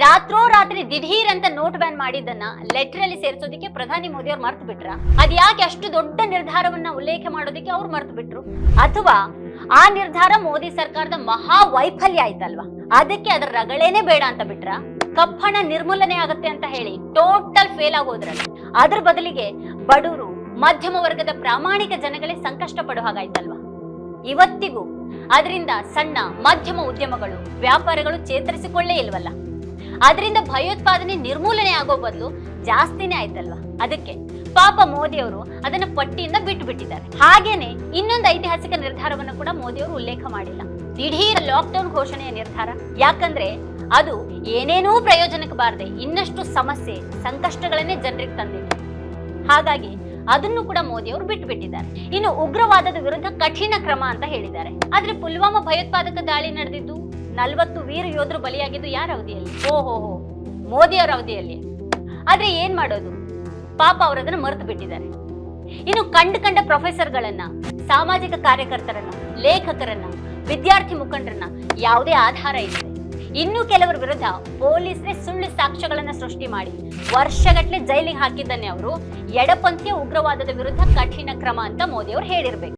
ರಾತ್ರೋರಾತ್ರಿ ದಿಢೀರ್ ಅಂತ ನೋಟ್ ಬ್ಯಾನ್ ಮಾಡಿದ್ದನ್ನ ಲೆಟರ್ ಅಲ್ಲಿ ಸೇರಿಸೋದಕ್ಕೆ ಪ್ರಧಾನಿ ಮೋದಿ ಅವ್ರು ಮರ್ತು ಬಿಟ್ರ? ಅದ್ ಯಾಕೆ ಅಷ್ಟು ದೊಡ್ಡ ನಿರ್ಧಾರವನ್ನ ಉಲ್ಲೇಖ ಮಾಡೋದಕ್ಕೆ ಅವ್ರು ಮರ್ತು ಬಿಟ್ರು? ಅಥವಾ ಆ ನಿರ್ಧಾರ ಮೋದಿ ಸರ್ಕಾರದ ಮಹಾ ವೈಫಲ್ಯ ಆಯ್ತಲ್ವಾ, ಅದಕ್ಕೆ ಅದರ ರಗಳೇನೆ ಬೇಡ ಅಂತ ಬಿಟ್ರ? ಕಪ್ಪಣ ನಿರ್ಮೂಲನೆ ಆಗುತ್ತೆ ಅಂತ ಹೇಳಿ ಟೋಟಲ್ ಫೇಲ್ ಆಗೋದ್ರಲ್ಲ, ಅದ್ರ ಬದಲಿಗೆ ಬಡವರು ಮಧ್ಯಮ ವರ್ಗದ ಪ್ರಾಮಾಣಿಕ ಜನಗಳೇ ಸಂಕಷ್ಟ ಪಡೋ ಹಾಗಾಯ್ತಲ್ವಾ. ಇವತ್ತಿಗೂ ಅದರಿಂದ ಸಣ್ಣ ಮಧ್ಯಮ ಉದ್ಯಮಗಳು ವ್ಯಾಪಾರಗಳು ಚೇತರಿಸಿಕೊಳ್ಳೇ ಇಲ್ವಲ್ಲ. ಅದರಿಂದ ಭಯೋತ್ಪಾದನೆ ನಿರ್ಮೂಲನೆ ಆಗೋ ಬದಲು ಜಾಸ್ತಿನೇ ಆಯ್ತಲ್ವಾ. ಅದಕ್ಕೆ ಪಾಪ ಮೋದಿ ಅವರು ಅದನ್ನ ಪಟ್ಟಿಯಿಂದ ಬಿಟ್ಟು ಬಿಟ್ಟಿದ್ದಾರೆ. ಹಾಗೇನೆ ಇನ್ನೊಂದು ಐತಿಹಾಸಿಕ ನಿರ್ಧಾರವನ್ನು ಕೂಡ ಮೋದಿ ಅವರು ಉಲ್ಲೇಖ ಮಾಡಿಲ್ಲ, ದಿಢೀರ್ ಲಾಕ್ಡೌನ್ ಘೋಷಣೆಯ ನಿರ್ಧಾರ. ಯಾಕಂದ್ರೆ ಅದು ಏನೇನೂ ಪ್ರಯೋಜನಕ್ಕೆ ಬಾರದೆ ಇನ್ನಷ್ಟು ಸಮಸ್ಯೆ ಸಂಕಷ್ಟಗಳನ್ನೇ ಜನರಿಗೆ ತಂದಿದೆ. ಹಾಗಾಗಿ ಅದನ್ನು ಕೂಡ ಮೋದಿ ಅವರು ಬಿಟ್ಟು ಬಿಟ್ಟಿದ್ದಾರೆ. ಇನ್ನು ಉಗ್ರವಾದದ ವಿರುದ್ಧ ಕಠಿಣ ಕ್ರಮ ಅಂತ ಹೇಳಿದ್ದಾರೆ. ಆದ್ರೆ ಪುಲ್ವಾಮಾ ಭಯೋತ್ಪಾದಕ ದಾಳಿ ನಡೆದಿದ್ದು 40 ವೀರ ಯೋಧರು ಬಲಿಯಾಗಿದ್ದು ಯಾರ ಅವಧಿಯಲ್ಲಿ? ಓಹೋ, ಮೋದಿ ಅವರ ಅವಧಿಯಲ್ಲಿ. ಆದ್ರೆ ಏನ್ ಮಾಡೋದು, ಪಾಪ ಅವರದನ್ನ ಮರೆತು ಬಿಟ್ಟಿದ್ದಾರೆ. ಇನ್ನು ಕಂಡ ಪ್ರೊಫೆಸರ್ಗಳನ್ನ, ಸಾಮಾಜಿಕ ಕಾರ್ಯಕರ್ತರನ್ನ, ಲೇಖಕರನ್ನ, ವಿದ್ಯಾರ್ಥಿ ಮುಖಂಡರನ್ನ ಯಾವುದೇ ಆಧಾರ ಇದೆ. ಇನ್ನು ಕೆಲವರ ವಿರುದ್ಧ ಪೊಲೀಸರೇ ಸುಳ್ಳು ಸಾಕ್ಷ್ಯಗಳನ್ನ ಸೃಷ್ಟಿ ಮಾಡಿ ವರ್ಷಗಟ್ಟಲೆ ಜೈಲಿಗೆ ಹಾಕಿದ್ದನ್ನೇ ಅವರು ಎಡಪಂಥೀಯ ಉಗ್ರವಾದದ ವಿರುದ್ಧ ಕಠಿಣ ಕ್ರಮ ಅಂತ ಮೋದಿ ಅವರು ಹೇಳಿರ್ಬೇಕು.